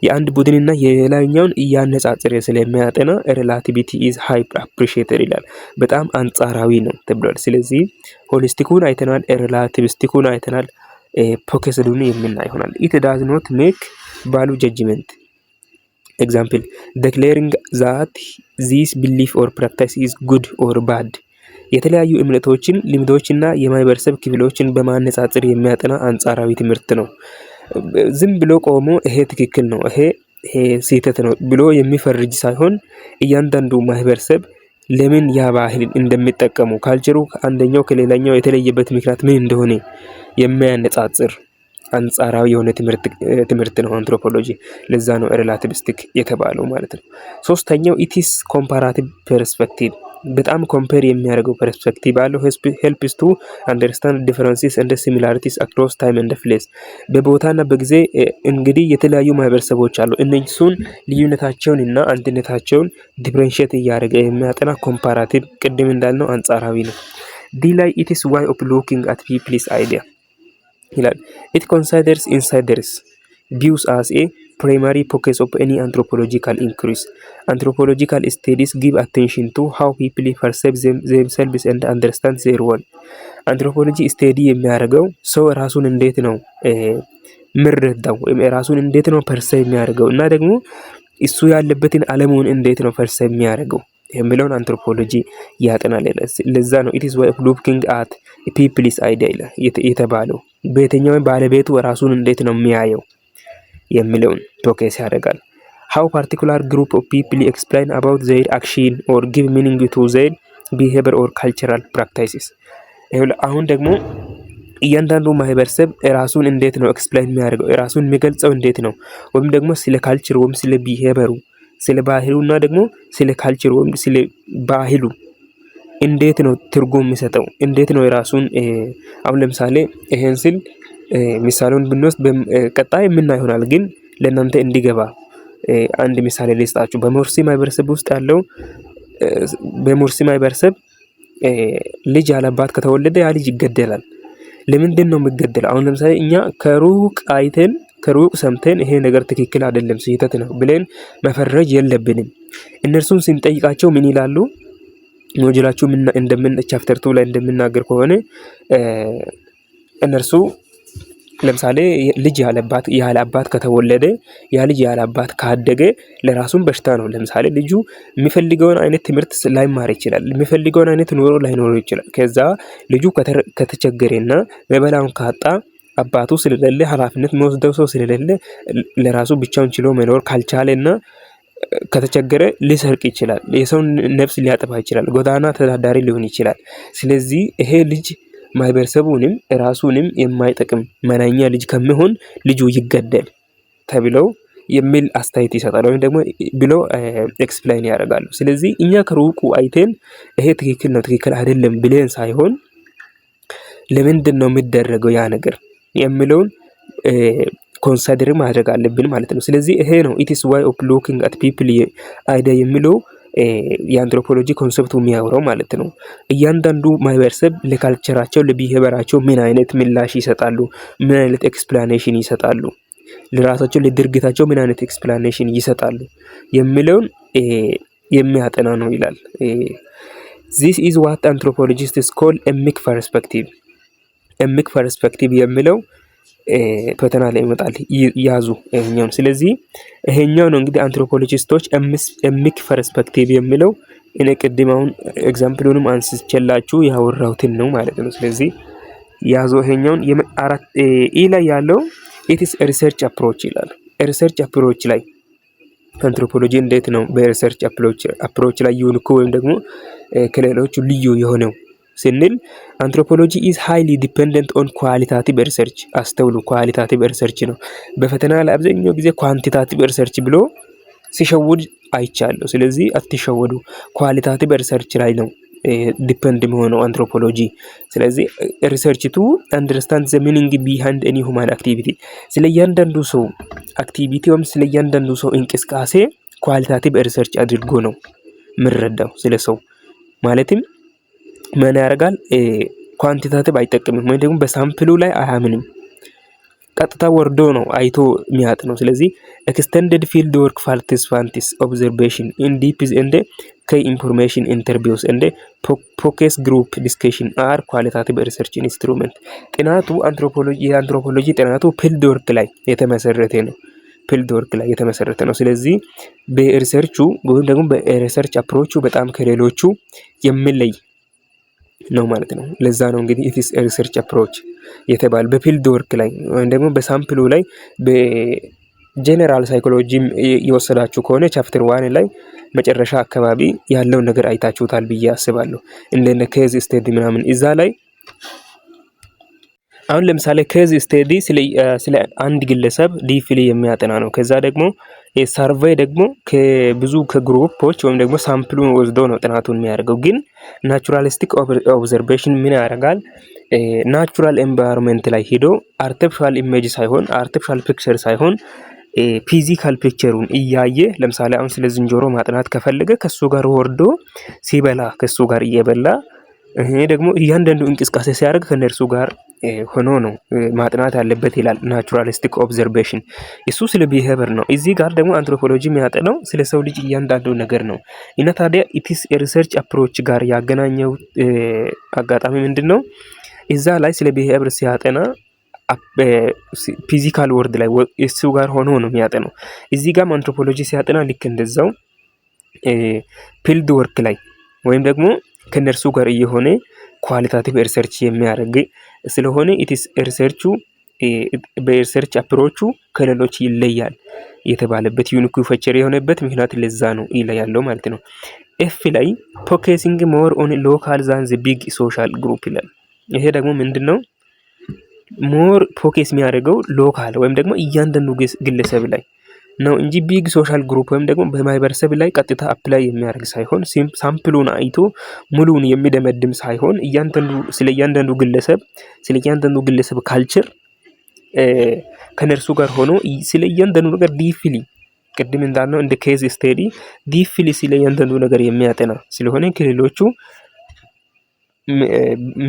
የአንድ ቡድንና የላይኛውን እያነጻጸረ ስለሚያጠና ሬላቲቪቲ ኢዝ ሃይ አፕሪሺየትድ ይላል። በጣም አንጻራዊ ነው ተብሏል። ስለዚህ ሆሊስቲኩን አይተናል፣ ሬላቲቪስቲኩን አይተናል፣ ፎከስዱን የምናይ ይሆናል። ኢት ዳዝ ኖት ሜክ ቫሉ ጀጅመንት ኤግዛምፕል ዲክሌሪንግ ዛት ዚስ ቢሊፍ ኦር ፕራክቲስ ኢዝ ጉድ ኦር ባድ፣ የተለያዩ እምነቶችን ልምዶችና የማህበረሰብ ክፍሎችን በማነጻጸር የሚያጠና አንጻራዊ ትምህርት ነው። ዝም ብሎ ቆሞ ይሄ ትክክል ነው፣ ይሄ ስህተት ነው ብሎ የሚፈርጅ ሳይሆን እያንዳንዱ ማህበረሰብ ለምን ያ ባህል እንደሚጠቀሙ ካልቸሩ አንደኛው ከሌላኛው የተለየበት ምክንያት ምን እንደሆነ የሚያነጻጽር አንጻራዊ የሆነ ትምህርት ነው አንትሮፖሎጂ። ለዛ ነው ሬላቲቪስቲክ የተባለው ማለት ነው። ሶስተኛው ኢቲስ ኮምፓራቲቭ ፐርስፔክቲቭ፣ በጣም ኮምፔር የሚያደርገው ፐርስፔክቲቭ አለው። ሄልፕስ ቱ አንደርስታንድ ዲፈረንሲስ ኤንድ ሲሚላሪቲስ አክሮስ ታይም ኤንድ ፕሌስ፣ በቦታና በጊዜ እንግዲህ የተለያዩ ማህበረሰቦች አሉ። እነሱን ልዩነታቸውን እና አንድነታቸውን ዲፍረንሺየት እያደረገ የሚያጠና ኮምፓራቲቭ፣ ቅድም እንዳልነው አንጻራዊ ነው። ዲ ላይ ኢትስ ዋይ ኦፍ ሉኪንግ አት ፒፕልስ አይዲያ ይላል። ኢት ኮንሲደርስ ኢንሳይደርስ ቪውስ አስ ኤ primary focus of any anthropological inquiry. Anthropological studies give attention to how people perceive themselves and understand their world. አንትሮፖሎጂ ስቴዲ የሚያደርገው ሰው ራሱን እንዴት ነው ምረዳው ወይም ራሱን እንዴት ነው ፐርሰብ የሚያደርገው እና ደግሞ እሱ ያለበትን ዓለሙን እንዴት ነው ፐርሰብ የሚያደርገው የሚለውን አንትሮፖሎጂ ያጠናል። ለዛ ነው it is way of looking at people's idea የተባለው። በየትኛው ባለቤቱ ራሱን እንዴት ነው የሚያየው የሚለውን ፎከስ ያደርጋል። how particular group of people explain about their action or give meaning to their behavior or cultural practices. አሁን ደግሞ እያንዳንዱ ማህበረሰብ ራሱን እንዴት ነው ኤክስፕሌን የሚያደርገው ራሱን የሚገልጸው እንዴት ነው ወይም ደግሞ ስለ ካልቸር ወይም ስለ ቢሄቨሩ ስለ ባህሉና ደግሞ ስለ ካልቸር ወይም ስለ ባህሉ እንዴት ነው ትርጉም የሚሰጠው እንዴት ነው ራሱን አሁን ለምሳሌ ይሄን ስል ምሳሌውን ብንወስድ ቀጣይ የምናይ ይሆናል። ግን ለእናንተ እንዲገባ አንድ ምሳሌ ልስጣችሁ። በሙርሲ ማህበረሰብ ውስጥ ያለው በሙርሲ ማህበረሰብ ልጅ ያለባት ከተወለደ ያ ልጅ ይገደላል። ለምንድን ነው የሚገደለው? አሁን ለምሳሌ እኛ ከሩቅ አይተን ከሩቅ ሰምተን ይሄ ነገር ትክክል አይደለም ስህተት ነው ብለን መፈረጅ የለብንም። እነርሱን ስንጠይቃቸው ምን ይላሉ? ሞጁላችሁ እንደምን ቻፕተር 2 ላይ እንደምናገር ከሆነ እነርሱ ለምሳሌ ልጅ ያለ አባት ከተወለደ ያ ልጅ ያለ አባት ካደገ ለራሱም በሽታ ነው። ለምሳሌ ልጁ የሚፈልገውን አይነት ትምህርት ላይማር ይችላል፣ የሚፈልገውን አይነት ኑሮ ላይኖረው ይችላል። ከዛ ልጁ ከተቸገረና መበላውን ካጣ አባቱ ስለሌለ ኃላፊነት የሚወስደው ሰው ስለሌለ ለራሱ ብቻውን ችሎ መኖር ካልቻለና ከተቸገረ ሊሰርቅ ይችላል፣ የሰውን ነፍስ ሊያጠፋ ይችላል፣ ጎዳና ተዳዳሪ ሊሆን ይችላል። ስለዚህ ይሄ ልጅ ማህበረሰቡንም ራሱንም የማይጠቅም መናኛ ልጅ ከመሆን ልጁ ይገደል ተብለው የሚል አስተያየት ይሰጣሉ ወይም ደግሞ ብለው ኤክስፕሌን ያደርጋሉ። ስለዚህ እኛ ከሩቁ አይተን ይሄ ትክክል ነው ትክክል አይደለም ብለን ሳይሆን ለምንድን ነው የሚደረገው ያ ነገር የሚለውን ኮንሲደር ማድረግ አለብን ማለት ነው። ስለዚህ ይሄ ነው it is way of looking at people አይዲያ የሚለው የአንትሮፖሎጂ ኮንሰፕቱ የሚያወራው ማለት ነው። እያንዳንዱ ማህበረሰብ ለካልቸራቸው ለቢሄቨራቸው ምን አይነት ምላሽ ይሰጣሉ፣ ምን አይነት ኤክስፕላኔሽን ይሰጣሉ፣ ለራሳቸው ለድርጊታቸው ምን አይነት ኤክስፕላኔሽን ይሰጣሉ የሚለውን የሚያጠና ነው ይላል። this is what anthropologists call a mixed perspective የሚለው ፈተና ላይ ይመጣል ያዙ ይሄኛው። ስለዚህ ይሄኛው ነው እንግዲህ አንትሮፖሎጂስቶች ሚክስ ፐርስፔክቲቭ የሚለው እኔ ቅድም አሁን ኤግዛምፕሉንም አንስቼላችሁ ያወራሁትን ነው ማለት ነው። ስለዚህ ያዙ ይሄኛውን ኢ ላይ ያለው it is a research approach ይላል። ሪሰርች አፕሮች ላይ አንትሮፖሎጂ እንዴት ነው በሪሰርች አፕሮች ላይ ዩኒክ ወይም ደግሞ ከሌሎቹ ልዩ የሆነው ስንል አንትሮፖሎጂ ኢዝ ሃይሊ ዲፔንደንት ኦን ኳሊታቲቭ ሪሰርች። አስተውሉ፣ ኳሊታቲቭ ሪሰርች ነው። በፈተና ላይ አብዛኛው ጊዜ ኳንቲታቲቭ ሪሰርች ብሎ ሲሸውድ አይቻለሁ። ስለዚህ አትሸወዱ፣ ኳሊታቲቭ ሪሰርች ላይ ነው ዲፔንድ የሚሆነው አንትሮፖሎጂ። ስለዚህ ሪሰርች ቱ አንደርስታንድ ዘ ሚኒንግ ቢሃይንድ ኤኒ ሁማን አክቲቪቲ፣ ስለ እያንዳንዱ ሰው አክቲቪቲ ወይም ስለ እያንዳንዱ ሰው እንቅስቃሴ ኳሊታቲቭ ሪሰርች አድርጎ ነው የምንረዳው ስለ ሰው ማለትም ምን ያደርጋል? ኳንቲታቲቭ አይጠቅምም ወይም ደግሞ በሳምፕሉ ላይ አያምንም። ቀጥታ ወርዶ ነው አይቶ የሚያጥ ነው። ስለዚህ ኤክስቴንድድ ፊልድ ወርክ ፓርቲሲፓንትስ ኦብዘርቬሽን ኢን ዲፕዝ ኤንድ ከይ ኢንፎርሜሽን ኢንተርቪውስ ኤንድ ፎከስ ግሩፕ ዲስከሽን አር ኳሊታቲቭ ሪሰርች ኢንስትሩመንት። ጥናቱ የአንትሮፖሎጂ ጥናቱ ፊልድ ወርክ ላይ የተመሰረተ ነው። ፊልድ ወርክ ላይ የተመሰረተ ነው። ስለዚህ በሪሰርቹ ወይም ደግሞ በሪሰርች አፕሮቹ በጣም ከሌሎቹ የሚለይ ነው ማለት ነው። ለዛ ነው እንግዲህ it is a research approach የተባለ በፊልድ ወርክ ላይ ወይም ደግሞ በሳምፕሉ ላይ በጀነራል ሳይኮሎጂ የወሰዳችሁ ከሆነ ቻፕተር 1 ላይ መጨረሻ አካባቢ ያለውን ነገር አይታችሁታል ብዬ አስባለሁ። እንደነ ኬዝ ስቴዲ ምናምን እዛ ላይ አሁን ለምሳሌ ኬዝ ስቴዲ ስለ አንድ ግለሰብ ዲፍሊ የሚያጠና ነው። ከዛ ደግሞ ሰርቬይ ደግሞ ከብዙ ከግሩፖች ወይም ደግሞ ሳምፕሉን ወስዶ ነው ጥናቱን የሚያደርገው። ግን ናቹራሊስቲክ ኦብዘርቬሽን ምን ያደርጋል? ናቹራል ኤንቫይሮንመንት ላይ ሄዶ አርቲፊሻል ኢሜጅ ሳይሆን አርቲፊሻል ፒክቸር ሳይሆን ፊዚካል ፒክቸሩን እያየ ለምሳሌ አሁን ስለ ዝንጀሮ ማጥናት ከፈለገ ከሱ ጋር ወርዶ ሲበላ ከሱ ጋር እየበላ ይሄ ደግሞ እያንዳንዱ እንቅስቃሴ ሲያደርግ ከነርሱ ጋር ሆኖ ነው ማጥናት ያለበት ይላል ናቹራሊስቲክ ኦብዘርቬሽን። እሱ ስለ ቢሄቨር ነው። እዚህ ጋር ደግሞ አንትሮፖሎጂ የሚያጠናው ስለ ሰው ልጅ እያንዳንዱ ነገር ነው። እና ታዲያ ኢትስ ሪሰርች አፕሮች ጋር ያገናኘው አጋጣሚ ምንድነው? እዛ ላይ ስለ ቢሄቨር ሲያጠና ፊዚካል ወርድ ላይ እሱ ጋር ሆኖ ነው የሚያጠናው። እዚህ ጋር አንትሮፖሎጂ ሲያጠና ልክ እንደዛው ፊልድ ወርክ ላይ ወይም ደግሞ ከነርሱ ጋር እየሆነ ኳሊታቲቭ ሪሰርች የሚያደርግ ስለሆነ ኢትስ ሪሰርቹ በሪሰርች አፕሮቹ ከሌሎች ይለያል የተባለበት ዩኒክ ፊቸር የሆነበት ምክንያት ለዛ ነው ይለያለው ማለት ነው። ኤፍ ላይ ፎከሲንግ ሞር ኦን ሎካል ዛን ዘ ቢግ ሶሻል ግሩፕ ይላል። ይሄ ደግሞ ምንድነው? ሞር ፎከስ የሚያደርገው ሎካል ወይም ደግሞ እያንዳንዱ ግለሰብ ላይ ነው እንጂ ቢግ ሶሻል ግሩፕ ወይም ደግሞ በማህበረሰብ ላይ ቀጥታ አፕላይ የሚያደርግ ሳይሆን ሳምፕሉን አይቶ ሙሉውን የሚደመድም ሳይሆን ስለ እያንዳንዱ ግለሰብ ካልቸር ከነርሱ ጋር ሆኖ ስለ እያንዳንዱ ነገር ዲፍሊ ቅድም እንዳልነው እንደ ኬዝ ስቴዲ ዲፍሊ ስለ እያንዳንዱ ነገር የሚያጠና ስለሆነ ከሌሎቹ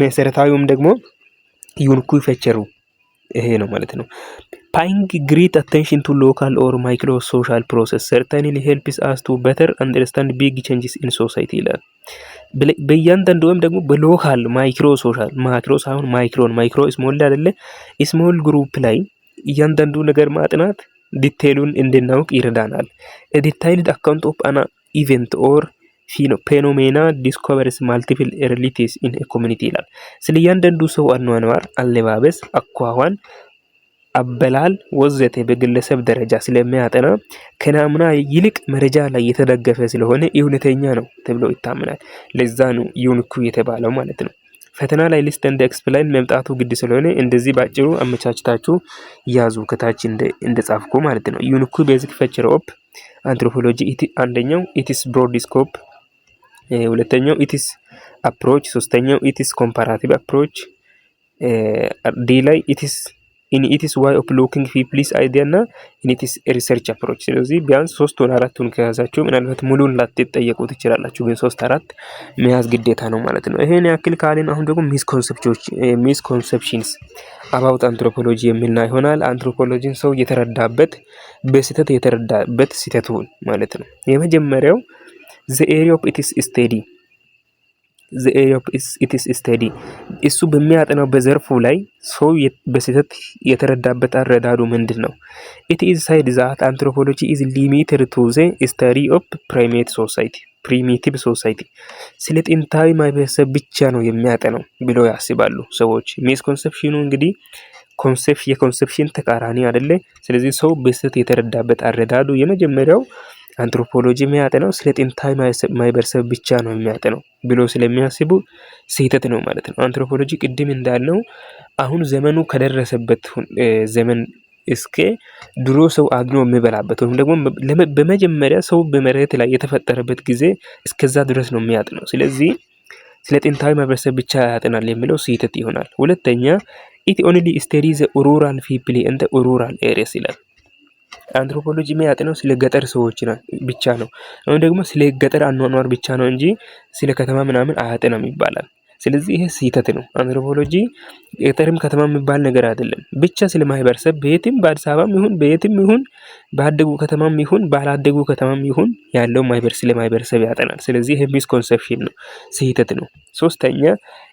መሰረታዊውም ደግሞ ዩኒክ ፊቸሩ ይሄ ነው ማለት ነው። paying great attention to local or micro social process certainly helps us to better understand big changes in society ይላል። በእያንዳንዱ ወይም ደግሞ በሎካል ማይክሮ ሶሻል ማክሮ ሳይሆን ማይክሮ ስሞል አይደለ ስሞል ግሩፕ ላይ እያንዳንዱ ነገር ማጥናት ዲቴሉን እንድናውቅ ይረዳናል። a detailed account of an event or phenomena discovers multiple realities in a community ይላል። ስለ እያንዳንዱ ሰው አኗኗር፣ አለባበስ፣ አኳኋን፣ አበላል ወዘተ በግለሰብ ደረጃ ስለሚያጠና ከናሙና ይልቅ መረጃ ላይ የተደገፈ ስለሆነ እውነተኛ ነው ተብሎ ይታመናል። ለዛ ነው ዩኒክ የተባለው ማለት ነው። ፈተና ላይ ሊስት ኤንድ ኤክስፕላይን መምጣቱ ግድ ስለሆነ እንደዚህ ባጭሩ አመቻችታችሁ ያዙ ከታች እንደጻፍኩ ማለት ነው። ዩኒክ ቤዚክ ፊቸር ኦፍ አንትሮፖሎጂ አንደኛው ኢትስ ብሮድ ስኮፕ፣ ሁለተኛው ኢትስ አፕሮች፣ ሶስተኛው ኢትስ ኮምፓራቲቭ አፕሮች፣ ዲ ላይ ኢትስ ዋይ ኦፍ ሎኪንግ ፒፕልስ አይዲያ እና ኢትስ ሪሰርች አፕሮች። ስለዚህ ቢያንስ 3 or 4 ከያዛችሁ ምናልባት ሙሉን ላትጠየቁ ትችላላችሁ፣ ግን 3-4 መያዝ ግዴታ ነው ማለት ነው። ይሄን ያክል ካልን አሁን ደግሞ ሚስኮንሰፕሽንስ አባውት አንትሮፖሎጂ የሚልና ይሆናል። አንትሮፖሎጂን ሰው የተረዳበት በስህተት የተረዳበት ስህተቱን ማለት ነው። የመጀመሪያው ዘ ኤሪያ ኦፍ ኢትስ ስቴዲ እሱ በሚያጠናው በዘርፉ ላይ ሰው በስህተት የተረዳበት አረዳዱ ምንድን ነው? ኢት ኢዝ ሳይድ ዛት አንትሮፖሎጂ ኢዝ ሊሚትድ ቱ ዘ ስተዲ ኦፍ ፕሪሚቲቭ ሶሳይቲ ስለ ጥንታዊ ማህበረሰብ ብቻ ነው የሚያጠናው ብሎ ያስባሉ ሰዎች። ሚስኮንሰፕሽኑ እንግዲህ የኮንሰፕሽን ተቃራኒ አይደለ? ስለዚህ ሰው በስህተት የተረዳበት አረዳዱ የመጀመሪያው አንትሮፖሎጂ የሚያጠናው ስለ ጥንታዊ ማህበረሰብ ብቻ ነው የሚያጠናው ብሎ ስለሚያስቡ ስህተት ነው ማለት ነው። አንትሮፖሎጂ ቅድም እንዳልነው አሁን ዘመኑ ከደረሰበት ዘመን እስከ ድሮ ሰው አግኖ የሚበላበት ወይም ደግሞ በመጀመሪያ ሰው በመሬት ላይ የተፈጠረበት ጊዜ እስከዛ ድረስ ነው የሚያጠናው። ስለዚህ ስለ ጥንታዊ ማህበረሰብ ብቻ ያጠናል የሚለው ስህተት ይሆናል። ሁለተኛ ኢት ኦንሊ ስተዲ ዘ ሩራል ፒፕል ኤንድ ሩራል ኤሪያስ ይላል። አንትሮፖሎጂ የሚያጠናው ስለ ገጠር ሰዎች ብቻ ነው፣ ወይም ደግሞ ስለ ገጠር አኗኗር ብቻ ነው እንጂ ስለ ከተማ ምናምን አያጠናም ይባላል። ስለዚህ ይሄ ስህተት ነው። አንትሮፖሎጂ ገጠርም ከተማ የሚባል ነገር አይደለም። ብቻ ስለ ማህበረሰብ በየትም በአዲስ አበባም ይሁን በየትም ይሁን ባደጉ ከተማም ይሁን ባላደጉ ከተማም ይሁን ያለው ስለ ማህበረሰብ ያጠናል። ስለዚህ ይሄ ሚስኮንሰፕሽን ነው፣ ስህተት ነው። ሶስተኛ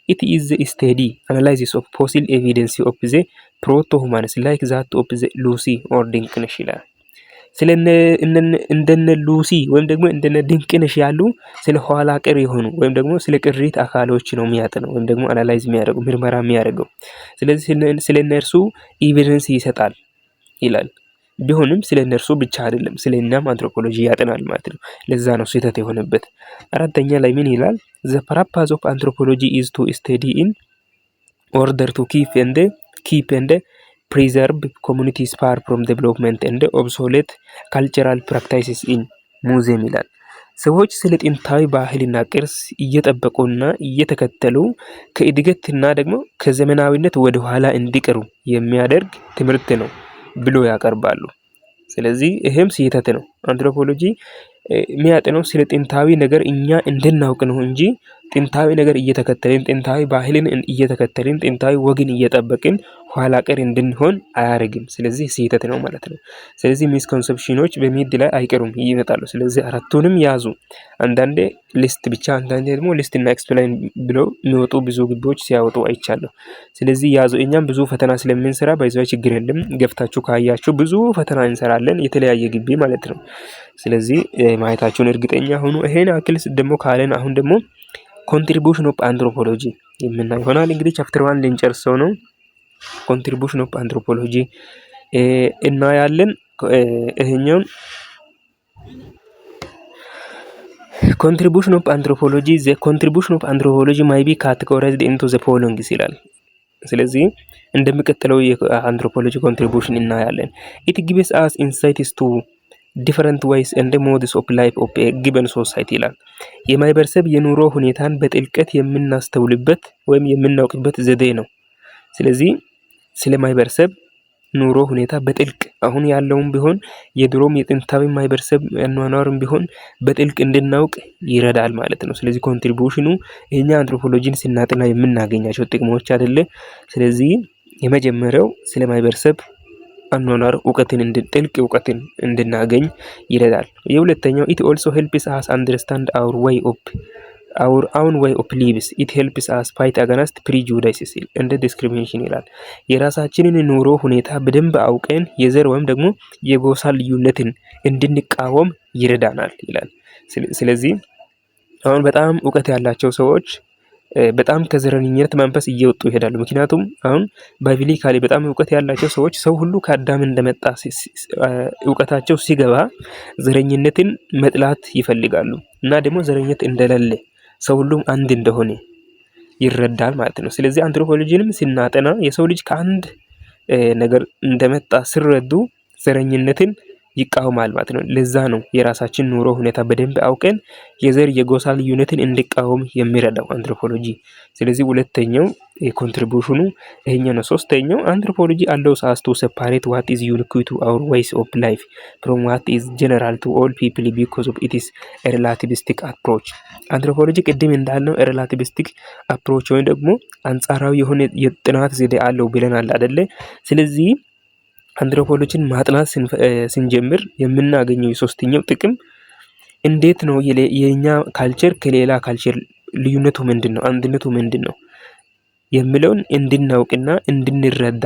ኢት ኢዝ ስቴዲ አናላይሲስ ኦፍ ፎሲል ኤቪደንስ ኦፍ ዘ ፕሮቶ ሁማንስ ላይክ ዛት ኦፍ ዘ ሉሲ ኦር ድንቅነሽ ይላል። እንደነ ሉሲ ወይም ደግሞ እንደነ ድንቅነሽ ያሉ ስለ ኋላ ቀር የሆኑ ወይም ደግሞ ስለ ቅሪት አካሎች ነው የሚያጠነው ወይም ደግሞ አናላይዝ የሚያደርገው ምርመራ የሚያደርገው። ስለዚህ ስለ እነርሱ ኤቪደንስ ይሰጣል ይላል። ቢሆንም ስለ እነርሱ ብቻ አይደለም፣ ስለ እኛም አንትሮፖሎጂ ያጠናል ማለት ነው። ለዛ ነው ስህተት የሆነበት። አራተኛ ላይ ምን ይላል? ዘ ፐርፐዝ ኦፍ አንትሮፖሎጂ ኢዝ ቱ ስቴዲ ኢን ኦርደር ቱ ኪፕ ኤንድ ፕሪዘርቭ ኮሚኒቲስ ፋር ፍሮም ዴቨሎፕመንት ኤንድ ኦብሶሌት ካልቸራል ፕራክቲስስ ኢን ሙዚየም ይላል። ሰዎች ስለ ጥንታዊ ባህልና ቅርስ እየጠበቁና እየተከተሉ ከእድገትና ደግሞ ከዘመናዊነት ወደ ኋላ እንዲቀሩ የሚያደርግ ትምህርት ነው ብሎ ያቀርባሉ። ስለዚህ ይሄም ስህተት ነው። አንትሮፖሎጂ የሚያጠነው ስለ ጥንታዊ ነገር እኛ እንድናውቅ ነው እንጂ ጥንታዊ ነገር እየተከተልን ጥንታዊ ባህልን እየተከተልን ጥንታዊ ወግን እየጠበቅን ኋላ ቀር እንድንሆን አያደርግም። ስለዚህ ስህተት ነው ማለት ነው። ስለዚህ ሚስኮንሰፕሽኖች በሚድ ላይ አይቀሩም፣ ይመጣሉ። ስለዚህ አራቱንም ያዙ። አንዳንዴ ሊስት ብቻ፣ አንዳንዴ ደግሞ ሊስት እና ኤክስፕላይን ብለው የሚወጡ ብዙ ግቢዎች ሲያወጡ አይቻለሁ። ስለዚህ ያዙ። እኛም ብዙ ፈተና ስለምንሰራ ባይዘው ችግር የለም። ገፍታችሁ ካያችሁ ብዙ ፈተና እንሰራለን፣ የተለያየ ግቢ ማለት ነው። ስለዚህ ማየታችሁን እርግጠኛ ሆኑ። ይሄን አክል ደግሞ ካለን አሁን ደግሞ ኮንትሪቢዩሽን ኦፍ አንትሮፖሎጂ የምናይ ይሆናል። እንግዲህ ቻፕተር 1 ልንጨርሰው ነው። ኮንትሪቢዩሽን ኦፍ አንትሮፖሎጂ እናያለን። ይሄኛውን ኮንትሪቢዩሽን ኦፍ አንትሮፖሎጂ ዘ ኮንትሪቢዩሽን ኦፍ አንትሮፖሎጂ ማይ ቢ ካቴጎራይዝድ ኢንቱ ዘ ፎሎዊንግ ይላል። ስለዚህ እንደሚከተለው የአንትሮፖሎጂ ኮንትሪቢዩሽን እናያለን። ኢት ጊቭስ አስ ኢንሳይትስ ቱ ዲፈረንት ዋይስ ኤንድ ሞድስ ኦፍ ላይፍ ኦፍ ኤ ጊቨን ሶሳይቲ ይላል። የማህበረሰብ የኑሮ ሁኔታን በጥልቀት የምናስተውልበት ወይም የምናውቅበት ዘዴ ነው። ስለዚህ ስለ ማህበረሰብ ኑሮ ሁኔታ በጥልቅ አሁን ያለውም ቢሆን የድሮም የጥንታዊ ማህበረሰብ አኗኗርም ቢሆን በጥልቅ እንድናውቅ ይረዳል ማለት ነው። ስለዚህ ኮንትሪቢዩሽኑ የኛ አንትሮፖሎጂን ስናጠና የምናገኛቸው ጥቅሞች አይደለ። ስለዚህ የመጀመሪያው ስለ ማህበረሰብ አኗኗር ጥልቅ እውቀትን እንድናገኝ ይረዳል። የሁለተኛው ኢት ኦልሶ ሄልፕስ አስ አንደርስታንድ አወር ዌይ ኦፍ ሊቭስ ኢት ሄልፕስ አስ ፋይት አጋንስት ፕሪጁዳይስስ እንደ ዲስክሪሚኔሽን ይላል። የራሳችንን ኑሮ ሁኔታ በደንብ አውቀን የዘር ወይም ደግሞ የጎሳ ልዩነትን እንድንቃወም ይረዳናል ይላል። ስለዚህ አሁን በጣም እውቀት ያላቸው ሰዎች በጣም ከዘረኝነት መንፈስ እየወጡ ይሄዳሉ። ምክንያቱም አሁን ባይብሊካሊ በጣም እውቀት ያላቸው ሰዎች ሰው ሁሉ ከአዳም እንደመጣ እውቀታቸው ሲገባ ዘረኝነትን መጥላት ይፈልጋሉ እና ደግሞ ዘረኝነት እንደሌለ ሰው ሁሉም አንድ እንደሆነ ይረዳል ማለት ነው። ስለዚህ አንትሮፖሎጂንም ስናጠና የሰው ልጅ ከአንድ ነገር እንደመጣ ሲረዱ ዘረኝነትን ይቃወማል ማለት ነው። ለዛ ነው የራሳችን ኑሮ ሁኔታ በደንብ አውቀን የዘር የጎሳ ልዩነትን እንዲቃወም የሚረዳው አንትሮፖሎጂ። ስለዚህ ሁለተኛው የኮንትሪቢዩሽኑ ይሄኛው ነው። ሶስተኛው አንትሮፖሎጂ allows us to separate what is unique to our ways of life from what is general to all people because of it is a relativistic approach። አንትሮፖሎጂ ቅድም እንዳልነው ሪላቲቪስቲክ አፕሮች ወይም ደግሞ አንጻራዊ የሆነ የጥናት ዘዴ አለው ብለናል አይደለ? ስለዚህ አንትሮፖሎጂን ማጥናት ስንጀምር የምናገኘው የሶስተኛው ጥቅም እንዴት ነው የኛ ካልቸር ከሌላ ካልቸር ልዩነቱ ምንድነው፣ አንድነቱ ምንድነው የሚለውን እንድናውቅና እንድንረዳ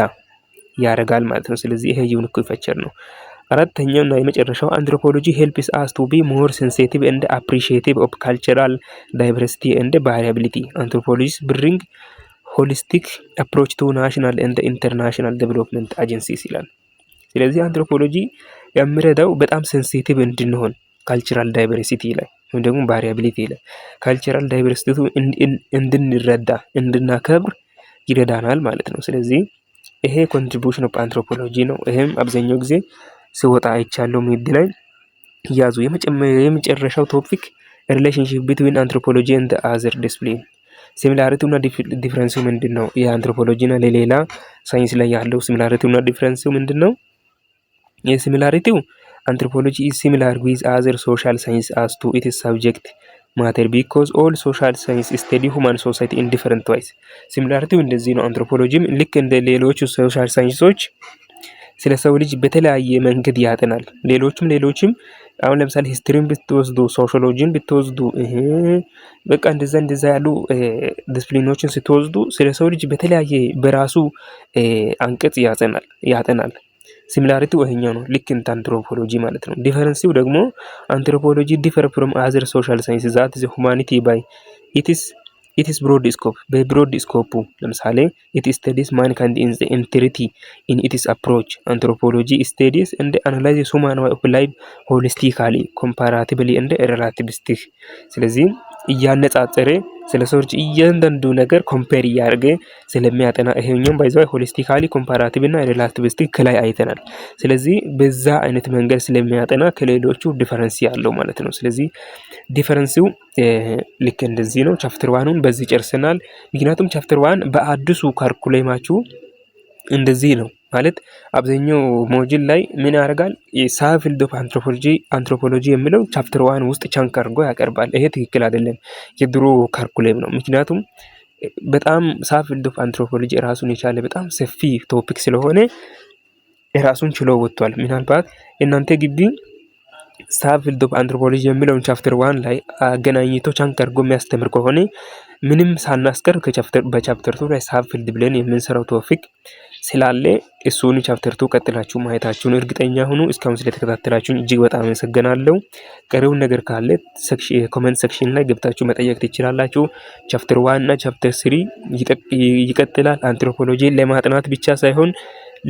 ያደርጋል ማለት ነው። ስለዚህ ይሄ ዩኒክ ፊቸር ነው። አራተኛውና የመጨረሻው አንትሮፖሎጂ helps us to be more sensitive and appreciative of cultural diversity and variability. Anthropologists bring holistic approach to national and international development agencies ይላል። ስለዚህ አንትሮፖሎጂ የሚረዳው በጣም ሴንሲቲቭ እንድንሆን ካልቸራል ዳይቨርሲቲ ላይ ወይም ደግሞ ቫሪያቢሊቲ ላይ ካልቸራል ዳይቨርሲቲ እንድንረዳ እንድናከብር ይረዳናል ማለት ነው። ስለዚህ ይሄ ኮንትሪቢዩሽን ኦፍ አንትሮፖሎጂ ነው። ይሄም አብዛኛው ጊዜ ሲወጣ አይቻለሁ ሚድ ላይ ያዙ። የመጨረሻው ቶፒክ ሪሌሽንሺፕ ቢትዊን አንትሮፖሎጂ ኤንድ አዘር ዲስፕሊን። ሲሚላሪቲውና ዲፍረንሱ ምንድነው? የአንትሮፖሎጂና ለሌላ ሳይንስ ላይ ያለው ሲሚላሪቲውና ዲፍረንሱ ምንድነው? የሲሚላሪቲው አንትሮፖሎጂ is similar with other social science as to its subject matter because all social science study human society in different ways። ሲሚላሪቲው እንደዚህ ነው። አንትሮፖሎጂም ልክ እንደ ሌሎቹ ሶሻል ሳይንሶች ስለ ሰው ልጅ በተለያየ መንገድ ያጠናል። ሌሎችም አሁን ለምሳሌ ሂስትሪን ብትወስዱ፣ ሶሺዮሎጂን ብትወስዱ፣ በቃ እንደዛ ያሉ ዲስፕሊኖችን ስትወስዱ ስለ ሰው ልጅ በተለያየ በራሱ አንቀጽ ያጠናል። ሲሚላሪቲው ይሄኛው ነው፣ ልክ እንደ አንትሮፖሎጂ ማለት ነው። ዲፈረንሲው ደግሞ አንትሮፖሎጂ ዲፈር ፍሮም አዘር ሶሻል ሳይንስ ዛት ዘ ሁማኒቲ ባይ ኢትስ ብሮድ ስኮፕ፣ በብሮድ ስኮፑ ለምሳሌ ኢት ስተዲስ ማንካይንድ ኢን ዘ ኢንቲሪቲ ኢን ኢትስ አፕሮች። አንትሮፖሎጂ ስተዲስ እንደ አናላይዝ ሁማን ዌይ ኦፍ ላይፍ ሆሊስቲካሊ ኮምፓራቲቭሊ እንደ ሪላቲቪስቲክ። ስለዚህ እያነጻጸረ ስለ ሰው ልጅ እያንዳንዱ ነገር ኮምፔር እያደረገ ስለሚያጠና ይሄኛውም ባይዘው ሆሊስቲካሊ ኮምፓራቲቭ እና ሪላቲቪስቲክ ከላይ አይተናል። ስለዚህ በዛ አይነት መንገድ ስለሚያጠና ከሌሎቹ ዲፈረንስ ያለው ማለት ነው። ስለዚህ ዲፈረንሲው ልክ እንደዚህ ነው። ቻፕተር 1ን በዚህ ጨርሰናል። ምክንያቱም ቻፕተር 1 በአዲሱ ካርኩሌማችሁ እንደዚህ ነው ማለት አብዛኛው ሞጁል ላይ ምን ያደርጋል? የሳብ ፊልድ ኦፍ አንትሮፖሎጂ የሚለው ቻፕተር 1 ውስጥ ቻንክ አድርጎ ያቀርባል። ይሄ ትክክል አይደለም፣ የድሮ ካርኩሌም ነው። ምክንያቱም በጣም ሳብ ፊልድ ኦፍ አንትሮፖሎጂ ራሱን የቻለ በጣም ሰፊ ቶፒክ ስለሆነ ራሱን ችሎ ወጥቷል። ምናልባት እናንተ ግቢ ሳብ ፊልድ ኦፍ አንትሮፖሎጂ የሚለውን ቻፕተር 1 ላይ አገናኝቶ ቻንክ አድርጎ የሚያስተምር ከሆነ ምንም ሳናስቀር በቻፕተር 2 ላይ ሳብ ፊልድ ብለን የምንሰራው ቶፒክ ስላለ እሱን ቻፕተር 2 ቀጥላችሁ ማየታችሁን እርግጠኛ ሁኑ። እስካሁን ስለተከታተላችሁኝ እጅግ በጣም አመሰግናለሁ። ቀሪውን ነገር ካለ ኮሜንት ሴክሽን ላይ ገብታችሁ መጠየቅ ትችላላችሁ። ቻፕተር 1 እና ቻፕተር 3 ይቀጥላል። አንትሮፖሎጂ ለማጥናት ብቻ ሳይሆን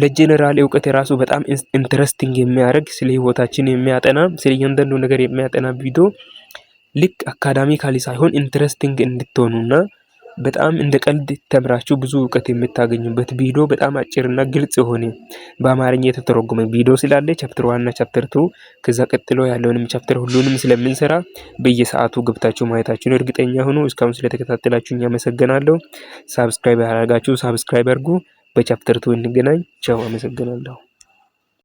ለጀነራል እውቀት የራሱ በጣም ኢንትረስቲንግ የሚያደርግ ስለ ህይወታችን የሚያጠና ስለ እያንዳንዱ ነገር የሚያጠና ቪዲዮ ልክ አካዳሚካሊ ሳይሆን ኢንትረስቲንግ እንድትሆኑና በጣም እንደ ቀልድ ተምራችሁ ብዙ እውቀት የምታገኙበት ቪዲዮ በጣም አጭርና ግልጽ የሆነ በአማርኛ የተተረጎመ ቪዲዮ ስላለ ቻፕተር 1 እና ቻፕተር 2 ከዛ ቀጥሎ ያለውንም ቻፕተር ሁሉንም ስለምንሰራ በየሰዓቱ ገብታችሁ ማየታችሁን እርግጠኛ ሁኑ። እስካሁን ስለተከታተላችሁኝ አመሰግናለሁ። ሳብስክራይብ ያደረጋችሁ ሳብስክራይብ አድርጉ። በቻፕተር 2 እንገናኝ። ቻው፣ አመሰግናለሁ።